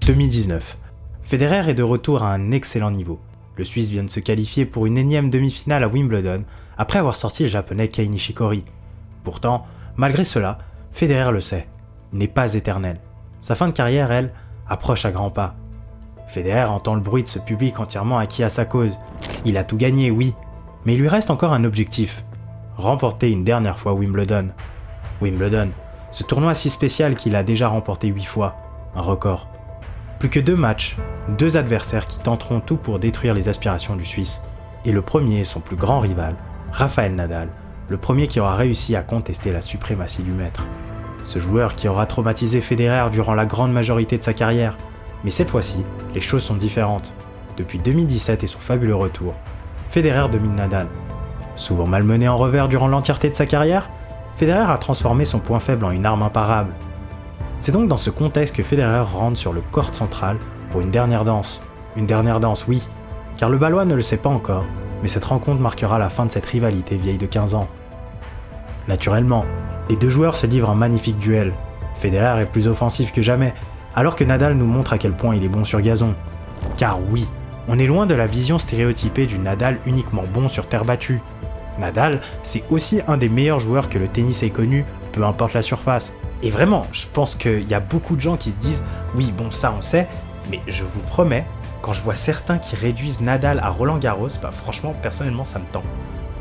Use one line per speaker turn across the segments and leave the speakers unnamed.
2019. Federer est de retour à un excellent niveau. Le Suisse vient de se qualifier pour une énième demi-finale à Wimbledon, après avoir sorti le japonais Kei Nishikori. Pourtant, malgré cela, Federer le sait, il n'est pas éternel. Sa fin de carrière, elle, approche à grands pas. Federer entend le bruit de ce public entièrement acquis à sa cause. Il a tout gagné, oui, mais il lui reste encore un objectif. Remporter une dernière fois Wimbledon. Wimbledon, ce tournoi si spécial qu'il a déjà remporté 8 fois, un record. Plus que 2 matchs, 2 adversaires qui tenteront tout pour détruire les aspirations du Suisse. Et le premier, son plus grand rival, Rafael Nadal, le premier qui aura réussi à contester la suprématie du maître. Ce joueur qui aura traumatisé Federer durant la grande majorité de sa carrière. Mais cette fois-ci, les choses sont différentes. Depuis 2017 et son fabuleux retour, Federer domine Nadal. Souvent malmené en revers durant l'entièreté de sa carrière, Federer a transformé son point faible en une arme imparable. C'est donc dans ce contexte que Federer rentre sur le court central pour une dernière danse. Une dernière danse, oui, car le Balois ne le sait pas encore, mais cette rencontre marquera la fin de cette rivalité vieille de 15 ans. Naturellement, les deux joueurs se livrent un magnifique duel. Federer est plus offensif que jamais, alors que Nadal nous montre à quel point il est bon sur gazon. Car oui, on est loin de la vision stéréotypée du Nadal uniquement bon sur terre battue. Nadal, c'est aussi un des meilleurs joueurs que le tennis ait connu, peu importe la surface. Et vraiment, je pense qu'il y a beaucoup de gens qui se disent « Oui, bon, ça on sait, mais je vous promets, quand je vois certains qui réduisent Nadal à Roland Garros, franchement, personnellement, ça me tend. »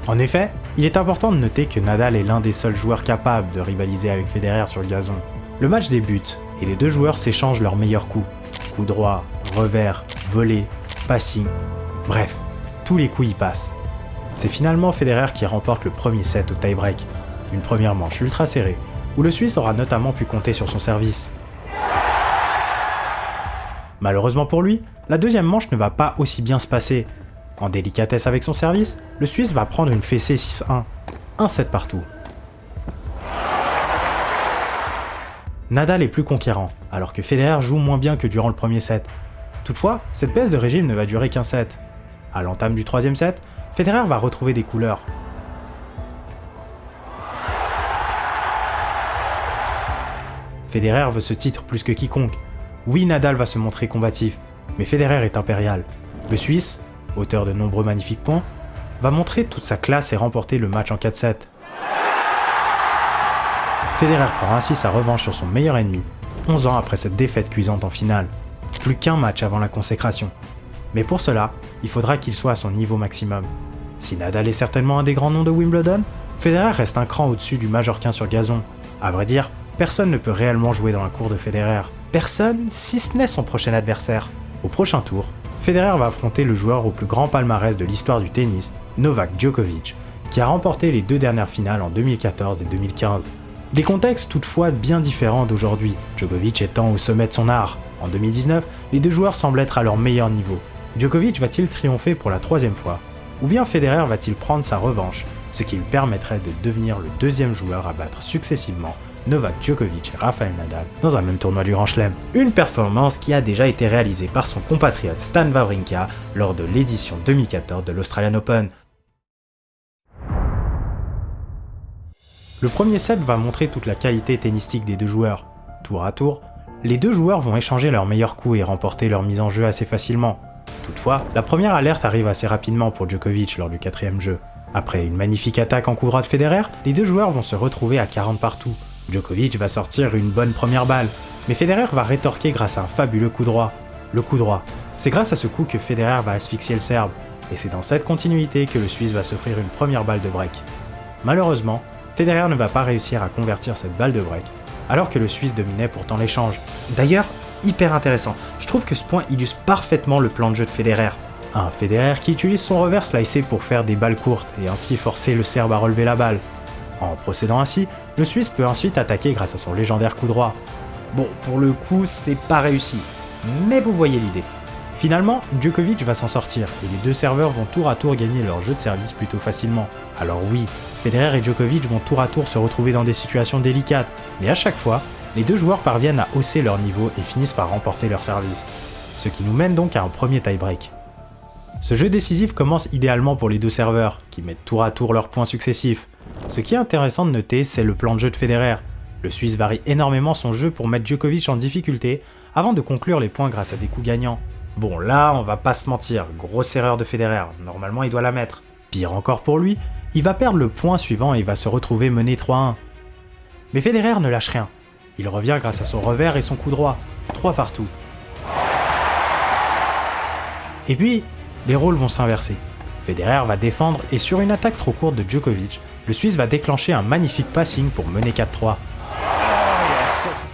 En effet, il est important de noter que Nadal est l'un des seuls joueurs capables de rivaliser avec Federer sur le gazon. Le match débute, et les deux joueurs s'échangent leurs meilleurs coups. Coups droits, revers, volés, passing, bref, tous les coups y passent. C'est finalement Federer qui remporte le premier set au tie-break, une première manche ultra serrée, où le Suisse aura notamment pu compter sur son service. Malheureusement pour lui, la deuxième manche ne va pas aussi bien se passer. En délicatesse avec son service, le Suisse va prendre une fessée 6-1, un set partout. Nadal est plus conquérant, alors que Federer joue moins bien que durant le premier set. Toutefois, cette baisse de régime ne va durer qu'un set. À l'entame du troisième set, Federer va retrouver des couleurs. Federer veut ce titre plus que quiconque. Oui, Nadal va se montrer combatif, mais Federer est impérial. Le Suisse, auteur de nombreux magnifiques points, va montrer toute sa classe et remporter le match en 4-7. Federer prend ainsi sa revanche sur son meilleur ennemi, 11 ans après cette défaite cuisante en finale. Plus qu'un match avant la consécration. Mais pour cela, il faudra qu'il soit à son niveau maximum. Si Nadal est certainement un des grands noms de Wimbledon, Federer reste un cran au-dessus du Majorquin sur gazon. À vrai dire, personne ne peut réellement jouer dans la cour de Federer. Personne, si ce n'est son prochain adversaire. Au prochain tour, Federer va affronter le joueur au plus grand palmarès de l'histoire du tennis, Novak Djokovic, qui a remporté les 2 dernières finales en 2014 et 2015. Des contextes toutefois bien différents d'aujourd'hui, Djokovic étant au sommet de son art. En 2019, les deux joueurs semblent être à leur meilleur niveau. Djokovic va-t-il triompher pour la 3e fois? Ou bien Federer va-t-il prendre sa revanche, ce qui lui permettrait de devenir le 2e joueur à battre successivement Novak Djokovic et Rafael Nadal dans un même tournoi du Grand Chelem. Une performance qui a déjà été réalisée par son compatriote Stan Wawrinka lors de l'édition 2014 de l'Australian Open. Le premier set va montrer toute la qualité tennistique des deux joueurs. Tour à tour, les deux joueurs vont échanger leurs meilleurs coups et remporter leur mise en jeu assez facilement. Toutefois, la première alerte arrive assez rapidement pour Djokovic lors du 4e jeu. Après une magnifique attaque en coup droit de Federer, les deux joueurs vont se retrouver à 40 partout. Djokovic va sortir une bonne première balle, mais Federer va rétorquer grâce à un fabuleux coup droit. Le coup droit, c'est grâce à ce coup que Federer va asphyxier le Serbe, et c'est dans cette continuité que le Suisse va s'offrir une première balle de break. Malheureusement, Federer ne va pas réussir à convertir cette balle de break, alors que le Suisse dominait pourtant l'échange. D'ailleurs, hyper intéressant, je trouve que ce point illustre parfaitement le plan de jeu de Federer. Un Federer qui utilise son revers slicé pour faire des balles courtes et ainsi forcer le Serbe à relever la balle. En procédant ainsi, le Suisse peut ensuite attaquer grâce à son légendaire coup droit. Bon, pour le coup, c'est pas réussi, mais vous voyez l'idée. Finalement, Djokovic va s'en sortir et les deux serveurs vont tour à tour gagner leur jeu de service plutôt facilement. Alors oui, Federer et Djokovic vont tour à tour se retrouver dans des situations délicates, mais à chaque fois, les deux joueurs parviennent à hausser leur niveau et finissent par remporter leur service. Ce qui nous mène donc à un premier tie-break. Ce jeu décisif commence idéalement pour les deux serveurs, qui mettent tour à tour leurs points successifs. Ce qui est intéressant de noter, c'est le plan de jeu de Federer. Le Suisse varie énormément son jeu pour mettre Djokovic en difficulté, avant de conclure les points grâce à des coups gagnants. Bon là, on va pas se mentir, grosse erreur de Federer, normalement il doit la mettre. Pire encore pour lui, il va perdre le point suivant et il va se retrouver mené 3-1. Mais Federer ne lâche rien. Il revient grâce à son revers et son coup droit, 3 partout. Et puis, les rôles vont s'inverser. Federer va défendre et sur une attaque trop courte de Djokovic, le Suisse va déclencher un magnifique passing pour mener 4-3.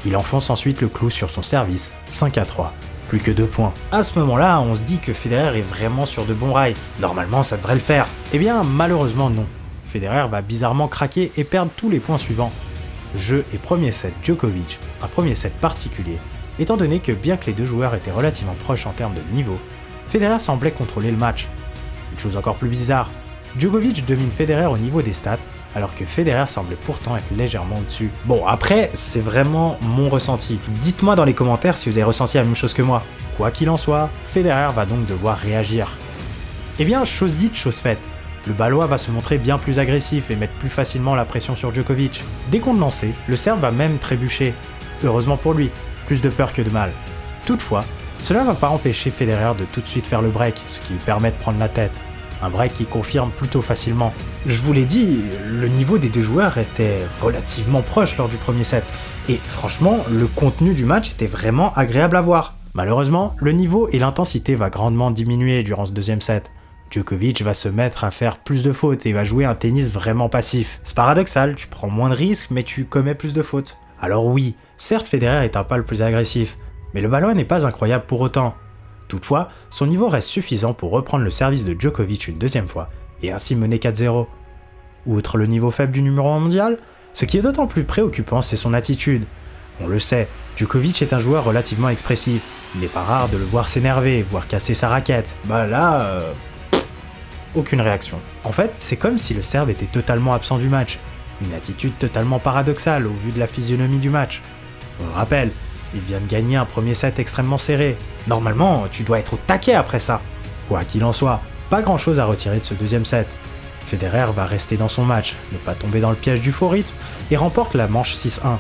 Il enfonce ensuite le clou sur son service, 5-3. Plus que 2 points. À ce moment-là, on se dit que Federer est vraiment sur de bons rails. Normalement, ça devrait le faire. Eh bien, malheureusement non. Federer va bizarrement craquer et perdre tous les points suivants. Jeu et premier set Djokovic, un premier set particulier, étant donné que bien que les deux joueurs étaient relativement proches en termes de niveau, Federer semblait contrôler le match. Une chose encore plus bizarre, Djokovic domine Federer au niveau des stats, alors que Federer semblait pourtant être légèrement au-dessus. Bon, après, c'est vraiment mon ressenti. Dites-moi dans les commentaires si vous avez ressenti la même chose que moi. Quoi qu'il en soit, Federer va donc devoir réagir. Eh bien, chose dite, chose faite. Le Balois va se montrer bien plus agressif et mettre plus facilement la pression sur Djokovic. Dès qu'on le lançait, le Serbe va même trébucher. Heureusement pour lui, plus de peur que de mal. Toutefois, cela ne va pas empêcher Federer de tout de suite faire le break, ce qui lui permet de prendre la tête. Un break qui confirme plutôt facilement. Je vous l'ai dit, le niveau des deux joueurs était relativement proche lors du premier set. Et franchement, le contenu du match était vraiment agréable à voir. Malheureusement, le niveau et l'intensité va grandement diminuer durant ce deuxième set. Djokovic va se mettre à faire plus de fautes et va jouer un tennis vraiment passif. C'est paradoxal, tu prends moins de risques mais tu commets plus de fautes. Alors oui, certes Federer est un pas le plus agressif, mais le Balois n'est pas incroyable pour autant. Toutefois, son niveau reste suffisant pour reprendre le service de Djokovic une deuxième fois, et ainsi mener 4-0. Outre le niveau faible du numéro 1 mondial, ce qui est d'autant plus préoccupant, c'est son attitude. On le sait, Djokovic est un joueur relativement expressif. Il n'est pas rare de le voir s'énerver, voire casser sa raquette. Bah là, aucune réaction. En fait, c'est comme si le Serbe était totalement absent du match. Une attitude totalement paradoxale au vu de la physionomie du match. On le rappelle, il vient de gagner un premier set extrêmement serré. Normalement, tu dois être au taquet après ça. Quoi qu'il en soit, pas grand chose à retirer de ce deuxième set. Federer va rester dans son match, ne pas tomber dans le piège du faux rythme, et remporte la manche 6-1.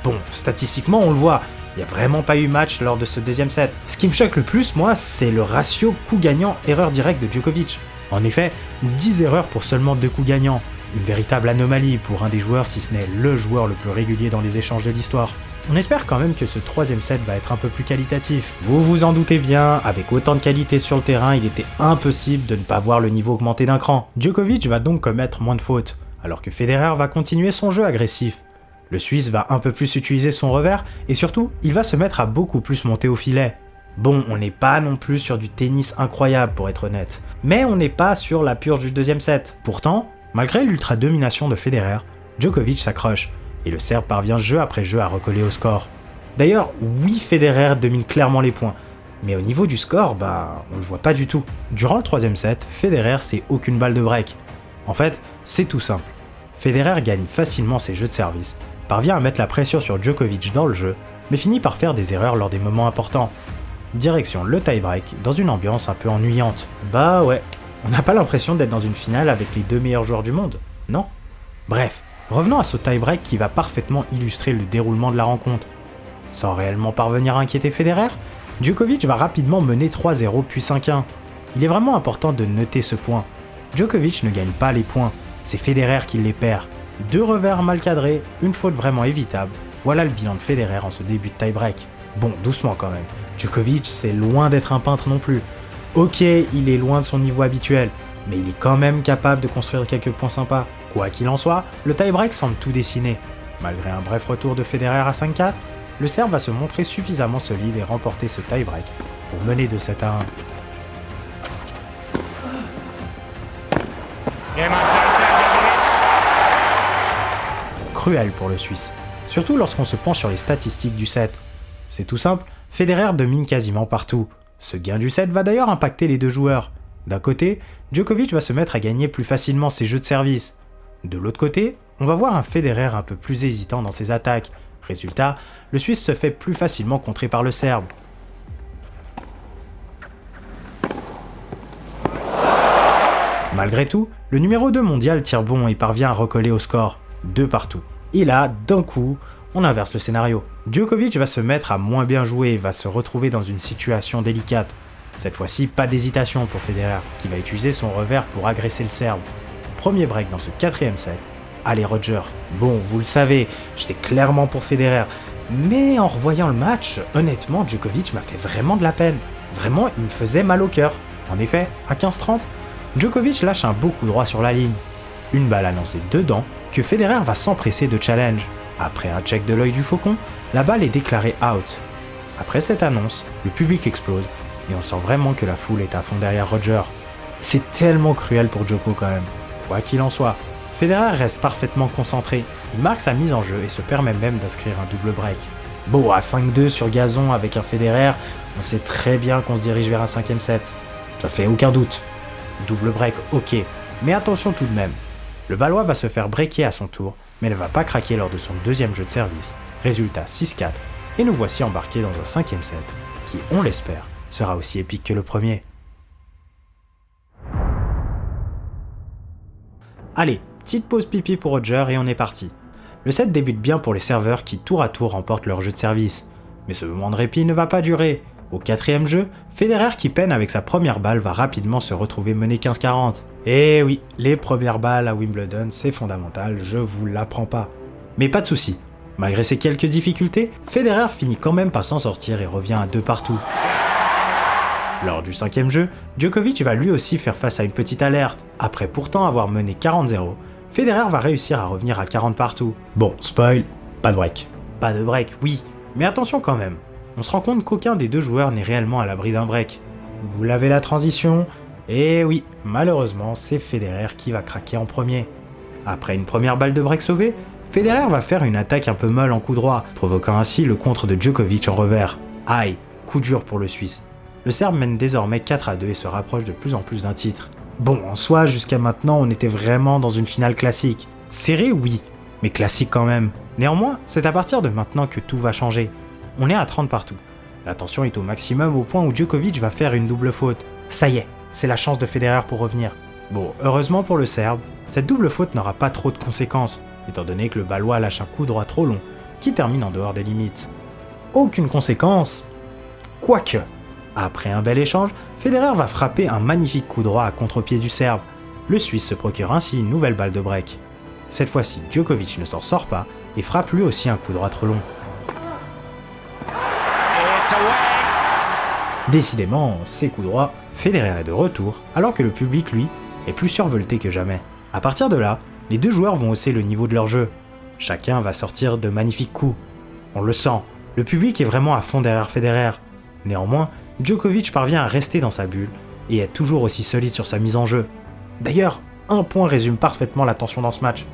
Bon, statistiquement on le voit, il n'y a vraiment pas eu match lors de ce deuxième set. Ce qui me choque le plus, moi, c'est le ratio coup gagnant erreur directe de Djokovic. En effet, 10 erreurs pour seulement 2 coups gagnants. Une véritable anomalie pour un des joueurs, si ce n'est le joueur le plus régulier dans les échanges de l'histoire. On espère quand même que ce troisième set va être un peu plus qualitatif. Vous vous en doutez bien, avec autant de qualité sur le terrain, il était impossible de ne pas voir le niveau augmenter d'un cran. Djokovic va donc commettre moins de fautes, alors que Federer va continuer son jeu agressif. Le Suisse va un peu plus utiliser son revers, et surtout, il va se mettre à beaucoup plus monter au filet. Bon, on n'est pas non plus sur du tennis incroyable pour être honnête, mais on n'est pas sur la purge du deuxième set. Pourtant, malgré l'ultra-domination de Federer, Djokovic s'accroche, et le Serbe parvient jeu après jeu à recoller au score. D'ailleurs, oui, Federer domine clairement les points, mais au niveau du score, on le voit pas du tout. Durant le troisième set, Federer c'est aucune balle de break. En fait, c'est tout simple. Federer gagne facilement ses jeux de service, parvient à mettre la pression sur Djokovic dans le jeu, mais finit par faire des erreurs lors des moments importants. Direction le tie-break, dans une ambiance un peu ennuyante. Bah ouais, on n'a pas l'impression d'être dans une finale avec les deux meilleurs joueurs du monde, non? Bref, revenons à ce tie-break qui va parfaitement illustrer le déroulement de la rencontre. Sans réellement parvenir à inquiéter Federer, Djokovic va rapidement mener 3-0 puis 5-1. Il est vraiment important de noter ce point. Djokovic ne gagne pas les points, c'est Federer qui les perd. 2 revers mal cadrés, une faute vraiment évitable. Voilà le bilan de Federer en ce début de tie-break. Bon, doucement quand même. Djokovic, c'est loin d'être un peintre non plus. Ok, il est loin de son niveau habituel, mais il est quand même capable de construire quelques points sympas. Quoi qu'il en soit, le tie-break semble tout dessiner. Malgré un bref retour de Federer à 5-4, le Serbe va se montrer suffisamment solide et remporter ce tie-break pour mener de 7-1. Cruel pour le Suisse, surtout lorsqu'on se penche sur les statistiques du set. C'est tout simple, Federer domine quasiment partout. Ce gain du set va d'ailleurs impacter les deux joueurs. D'un côté, Djokovic va se mettre à gagner plus facilement ses jeux de service. De l'autre côté, on va voir un Federer un peu plus hésitant dans ses attaques. Résultat, le Suisse se fait plus facilement contrer par le Serbe. Malgré tout, le numéro 2 mondial tire bon et parvient à recoller au score, 2 partout. Et là, d'un coup, On inverse le scénario. Djokovic va se mettre à moins bien jouer et va se retrouver dans une situation délicate. Cette fois-ci, pas d'hésitation pour Federer, qui va utiliser son revers pour agresser le Serbe. Premier break dans ce 4ème set. Allez Roger. Bon, vous le savez, j'étais clairement pour Federer. Mais en revoyant le match, honnêtement, Djokovic m'a fait vraiment de la peine. Vraiment, il me faisait mal au cœur. En effet, à 15-30, Djokovic lâche un beau coup droit sur la ligne. Une balle annoncée dedans que Federer va s'empresser de challenge. Après un check de l'œil du faucon, la balle est déclarée out. Après cette annonce, le public explose et on sent vraiment que la foule est à fond derrière Roger. C'est tellement cruel pour Djoko quand même. Quoi qu'il en soit, Federer reste parfaitement concentré, il marque sa mise en jeu et se permet même d'inscrire un double break. Bon, à 5-2 sur gazon avec un Federer, on sait très bien qu'on se dirige vers un 5ème set. Ça fait aucun doute. Double break, ok, mais attention tout de même. Le Balois va se faire breaker à son tour, mais ne va pas craquer lors de son 2ème jeu de service. Résultat 6-4, et nous voici embarqués dans un 5ème set, qui, on l'espère, sera aussi épique que le premier. Allez, petite pause pipi pour Roger et on est parti. Le set débute bien pour les serveurs qui tour à tour remportent leur jeu de service. Mais ce moment de répit ne va pas durer. Au 4ème jeu, Federer qui peine avec sa première balle va rapidement se retrouver mené 15-40. Et oui, les premières balles à Wimbledon c'est fondamental, je vous l'apprends pas. Mais pas de soucis, malgré ces quelques difficultés, Federer finit quand même par s'en sortir et revient à 2 partout. Lors du 5ème jeu, Djokovic va lui aussi faire face à une petite alerte. Après pourtant avoir mené 40-0, Federer va réussir à revenir à 40 partout. Bon, spoil, pas de break. Pas de break, oui, mais attention quand même. On se rend compte qu'aucun des deux joueurs n'est réellement à l'abri d'un break. Vous l'avez la transition. Et oui, malheureusement, c'est Federer qui va craquer en premier. Après une première balle de break sauvée, Federer va faire une attaque un peu molle en coup droit, provoquant ainsi le contre de Djokovic en revers. Aïe, coup dur pour le Suisse. Le Serbe mène désormais 4-2 et se rapproche de plus en plus d'un titre. Bon, en soi, jusqu'à maintenant, on était vraiment dans une finale classique. Serré, oui, mais classique quand même. Néanmoins, c'est à partir de maintenant que tout va changer. On est à 30 partout. La tension est au maximum au point où Djokovic va faire une double faute. Ça y est, c'est la chance de Federer pour revenir. Bon, heureusement pour le Serbe, cette double faute n'aura pas trop de conséquences, étant donné que le Balois lâche un coup droit trop long, qui termine en dehors des limites. Aucune conséquence, quoique. Après un bel échange, Federer va frapper un magnifique coup droit à contre-pied du Serbe. Le Suisse se procure ainsi une nouvelle balle de break. Cette fois-ci, Djokovic ne s'en sort pas et frappe lui aussi un coup droit trop long. Décidément, ces coups droits, Federer est de retour, alors que le public, lui, est plus survolté que jamais. À partir de là, les deux joueurs vont hausser le niveau de leur jeu. Chacun va sortir de magnifiques coups. On le sent, le public est vraiment à fond derrière Federer. Néanmoins, Djokovic parvient à rester dans sa bulle et est toujours aussi solide sur sa mise en jeu. D'ailleurs, un point résume parfaitement la tension dans ce match.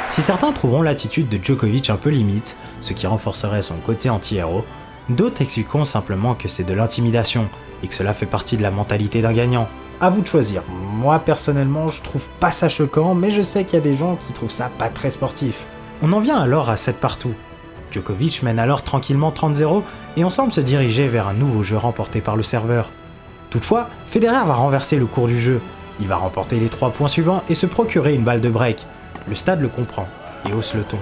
Si certains trouveront l'attitude de Djokovic un peu limite, ce qui renforcerait son côté anti-héros, d'autres expliqueront simplement que c'est de l'intimidation et que cela fait partie de la mentalité d'un gagnant. À vous de choisir. Moi personnellement, je trouve pas ça choquant, mais je sais qu'il y a des gens qui trouvent ça pas très sportif. On en vient alors à 7 partout. Djokovic mène alors tranquillement 30-0 et on semble se diriger vers un nouveau jeu remporté par le serveur. Toutefois, Federer va renverser le cours du jeu. Il va remporter les 3 points suivants et se procurer une balle de break. Le stade le comprend et hausse le ton.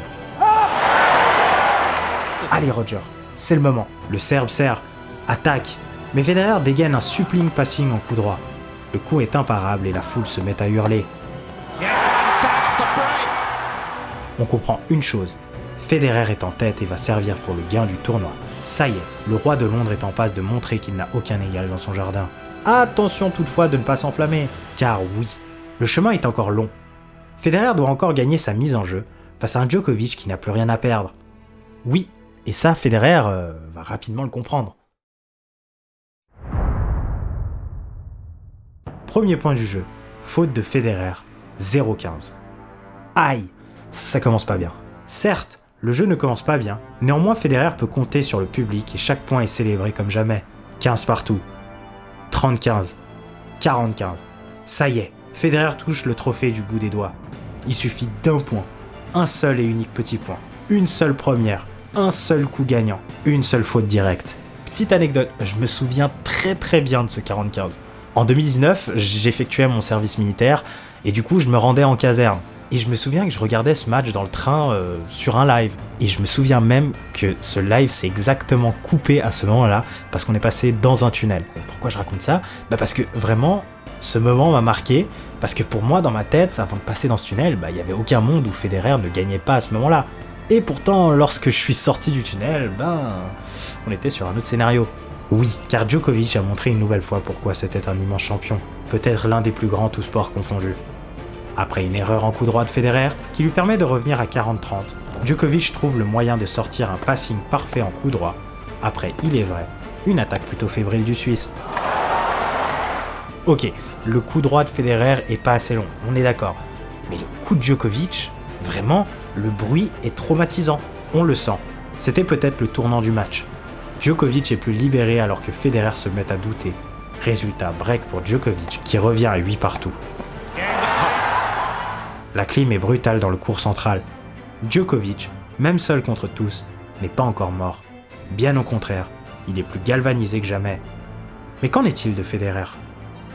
Allez Roger, c'est le moment. Le Serbe sert, attaque, mais Federer dégaine un sublime passing en coup droit. Le coup est imparable et la foule se met à hurler. On comprend une chose, Federer est en tête et va servir pour le gain du tournoi. Ça y est, le roi de Londres est en passe de montrer qu'il n'a aucun égal dans son jardin. Attention toutefois de ne pas s'enflammer, car oui, le chemin est encore long. Federer doit encore gagner sa mise en jeu face à un Djokovic qui n'a plus rien à perdre. Oui, et ça Federer va rapidement le comprendre. Premier point du jeu, faute de Federer, 0-15. Aïe, ça commence pas bien. Certes, le jeu ne commence pas bien, néanmoins Federer peut compter sur le public et chaque point est célébré comme jamais. 15 partout, 30-15, 40-15. Ça y est, Federer touche le trophée du bout des doigts. Il suffit d'un point, un seul et unique petit point, une seule première, un seul coup gagnant, une seule faute directe. Petite anecdote, je me souviens très bien de ce 40-15. En 2019, j'effectuais mon service militaire et du coup je me rendais en caserne. Et je me souviens que je regardais ce match dans le train sur un live. Et je me souviens même que ce live s'est exactement coupé à ce moment-là parce qu'on est passé dans un tunnel. Pourquoi je raconte ça ? Parce que vraiment, ce moment m'a marqué. Parce que pour moi, dans ma tête, avant de passer dans ce tunnel, il n'y avait aucun monde où Federer ne gagnait pas à ce moment-là. Et pourtant, lorsque je suis sorti du tunnel, on était sur un autre scénario. Oui, car Djokovic a montré une nouvelle fois pourquoi c'était un immense champion. Peut-être l'un des plus grands tous sports confondus. Après une erreur en coup droit de Federer, qui lui permet de revenir à 40-30, Djokovic trouve le moyen de sortir un passing parfait en coup droit. Après, il est vrai, une attaque plutôt fébrile du Suisse. Ok, le coup droit de Federer est pas assez long, on est d'accord. Mais le coup de Djokovic, vraiment, le bruit est traumatisant, on le sent. C'était peut-être le tournant du match. Djokovic est plus libéré alors que Federer se met à douter. Résultat, break pour Djokovic, qui revient à 8 partout. La clim est brutale dans le court central. Djokovic, même seul contre tous, n'est pas encore mort. Bien au contraire, il est plus galvanisé que jamais. Mais qu'en est-il de Federer ?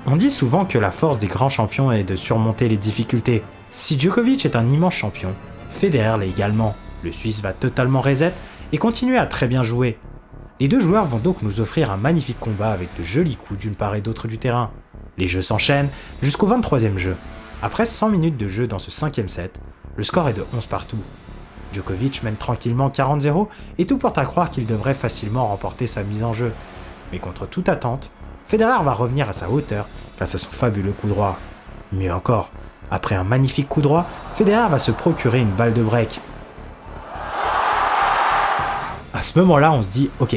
On dit souvent que la force des grands champions est de surmonter les difficultés. Si Djokovic est un immense champion, Federer l'est également. Le Suisse va totalement reset et continuer à très bien jouer. Les deux joueurs vont donc nous offrir un magnifique combat avec de jolis coups d'une part et d'autre du terrain. Les jeux s'enchaînent jusqu'au 23e jeu. Après 100 minutes de jeu dans ce 5e set, le score est de 11 partout. Djokovic mène tranquillement 40-0 et tout porte à croire qu'il devrait facilement remporter sa mise en jeu. Mais contre toute attente, Federer va revenir à sa hauteur face à son fabuleux coup droit. Mieux encore, après un magnifique coup droit, Federer va se procurer une balle de break. À ce moment-là, on se dit, ok,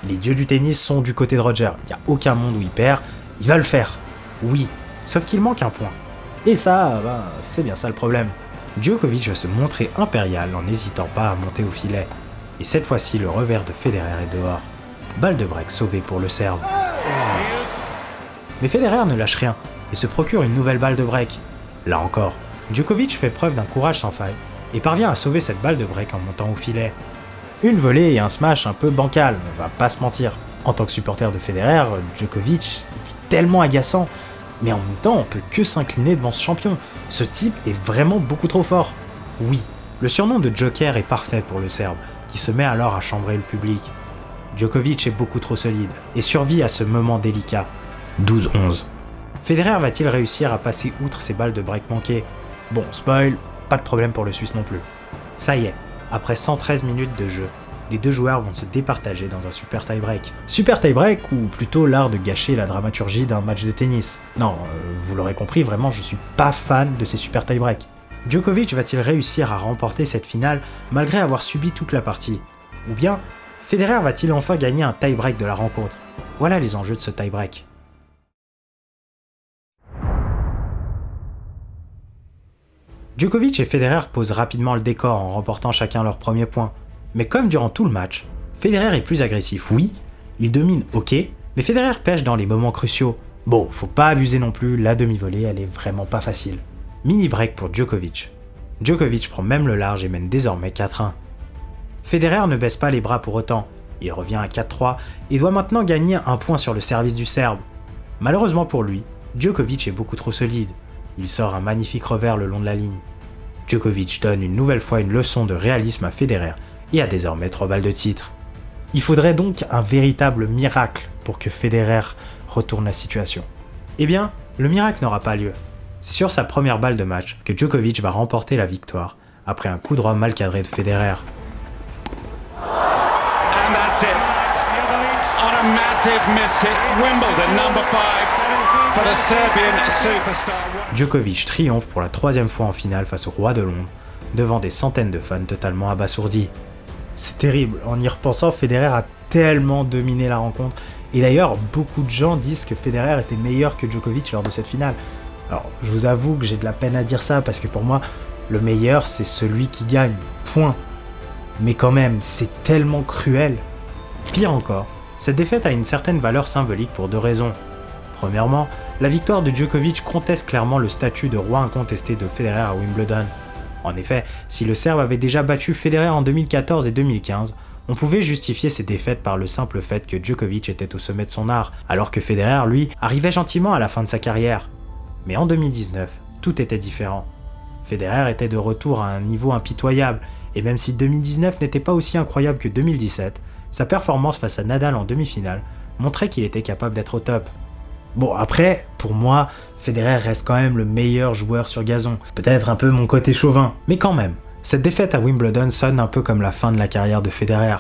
les dieux du tennis sont du côté de Roger, il n'y a aucun monde où il perd, il va le faire. Oui, sauf qu'il manque un point. Et ça, c'est bien ça le problème. Djokovic va se montrer impérial en n'hésitant pas à monter au filet. Et cette fois-ci, le revers de Federer est dehors. Balle de break sauvée pour le Serbe. Mais Federer ne lâche rien et se procure une nouvelle balle de break. Là encore, Djokovic fait preuve d'un courage sans faille et parvient à sauver cette balle de break en montant au filet. Une volée et un smash un peu bancal, on va pas se mentir. En tant que supporter de Federer, Djokovic est tellement agaçant. Mais en même temps, on peut que s'incliner devant ce champion. Ce type est vraiment beaucoup trop fort. Oui, le surnom de Joker est parfait pour le Serbe, qui se met alors à chambrer le public. Djokovic est beaucoup trop solide et survit à ce moment délicat. 12-11. Federer va-t-il réussir à passer outre ses balles de break manquées ? Bon, spoil, pas de problème pour le Suisse non plus. Ça y est, après 113 minutes de jeu, les deux joueurs vont se départager dans un super tie-break. Super tie-break, ou plutôt l'art de gâcher la dramaturgie d'un match de tennis. Non, vous l'aurez compris, vraiment je suis pas fan de ces super tie-break. Djokovic va-t-il réussir à remporter cette finale malgré avoir subi toute la partie ? Ou bien, Federer va-t-il enfin gagner un tie-break de la rencontre ? Voilà les enjeux de ce tie-break. Djokovic et Federer posent rapidement le décor en remportant chacun leur premier point. Mais comme durant tout le match, Federer est plus agressif, oui, il domine, ok, mais Federer pêche dans les moments cruciaux. Bon, faut pas abuser non plus, la demi-volée, elle est vraiment pas facile. Mini break pour Djokovic. Djokovic prend même le large et mène désormais 4-1. Federer ne baisse pas les bras pour autant, il revient à 4-3 et doit maintenant gagner un point sur le service du Serbe. Malheureusement pour lui, Djokovic est beaucoup trop solide. Il sort un magnifique revers le long de la ligne. Djokovic donne une nouvelle fois une leçon de réalisme à Federer et a désormais 3 balles de titre. Il faudrait donc un véritable miracle pour que Federer retourne la situation. Eh bien, le miracle n'aura pas lieu. C'est sur sa première balle de match que Djokovic va remporter la victoire après un coup droit mal cadré de Federer.
And that's it. On a massive miss hit, Wimbledon number 5 for the Serbian superstar.
Djokovic triomphe pour la 3e fois en finale face au roi de Londres, devant des centaines de fans totalement abasourdis. C'est terrible, en y repensant, Federer a tellement dominé la rencontre. Et d'ailleurs, beaucoup de gens disent que Federer était meilleur que Djokovic lors de cette finale. Alors, je vous avoue que j'ai de la peine à dire ça, parce que pour moi, le meilleur, c'est celui qui gagne. Point. Mais quand même, c'est tellement cruel. Pire encore, cette défaite a une certaine valeur symbolique pour 2 raisons. Premièrement, la victoire de Djokovic conteste clairement le statut de roi incontesté de Federer à Wimbledon. En effet, si le Serbe avait déjà battu Federer en 2014 et 2015, On pouvait justifier ces défaites par le simple fait que Djokovic était au sommet de son art, alors que Federer, lui, arrivait gentiment à la fin de sa carrière. Mais en 2019, tout était différent. Federer était de retour à un niveau impitoyable, et même si 2019 n'était pas aussi incroyable que 2017, sa performance face à Nadal en demi-finale montrait qu'il était capable d'être au top. Bon après, pour moi, Federer reste quand même le meilleur joueur sur gazon. Peut-être un peu mon côté chauvin, mais quand même. Cette défaite à Wimbledon sonne un peu comme la fin de la carrière de Federer.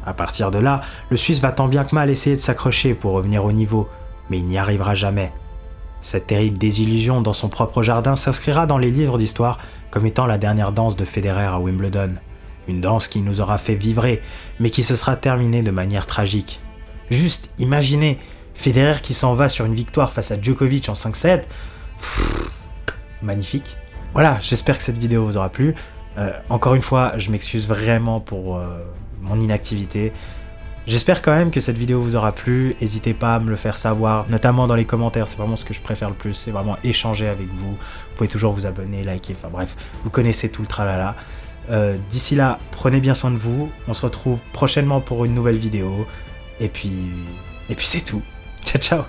À partir de là, le Suisse va tant bien que mal essayer de s'accrocher pour revenir au niveau, mais il n'y arrivera jamais. Cette terrible désillusion dans son propre jardin s'inscrira dans les livres d'histoire comme étant la dernière danse de Federer à Wimbledon. Une danse qui nous aura fait vibrer, mais qui se sera terminée de manière tragique. Juste imaginez, Federer qui s'en va sur une victoire face à Djokovic en 5-7. Magnifique. Voilà, j'espère que cette vidéo vous aura plu. Encore une fois, je m'excuse vraiment pour mon inactivité. J'espère quand même que cette vidéo vous aura plu. N'hésitez pas à me le faire savoir, notamment dans les commentaires. C'est vraiment ce que je préfère le plus, c'est vraiment échanger avec vous. Vous pouvez toujours vous abonner, liker, enfin bref, vous connaissez tout le tralala. D'ici là, prenez bien soin de vous. On se retrouve prochainement pour une nouvelle vidéo. Et puis c'est tout. Ciao, ciao.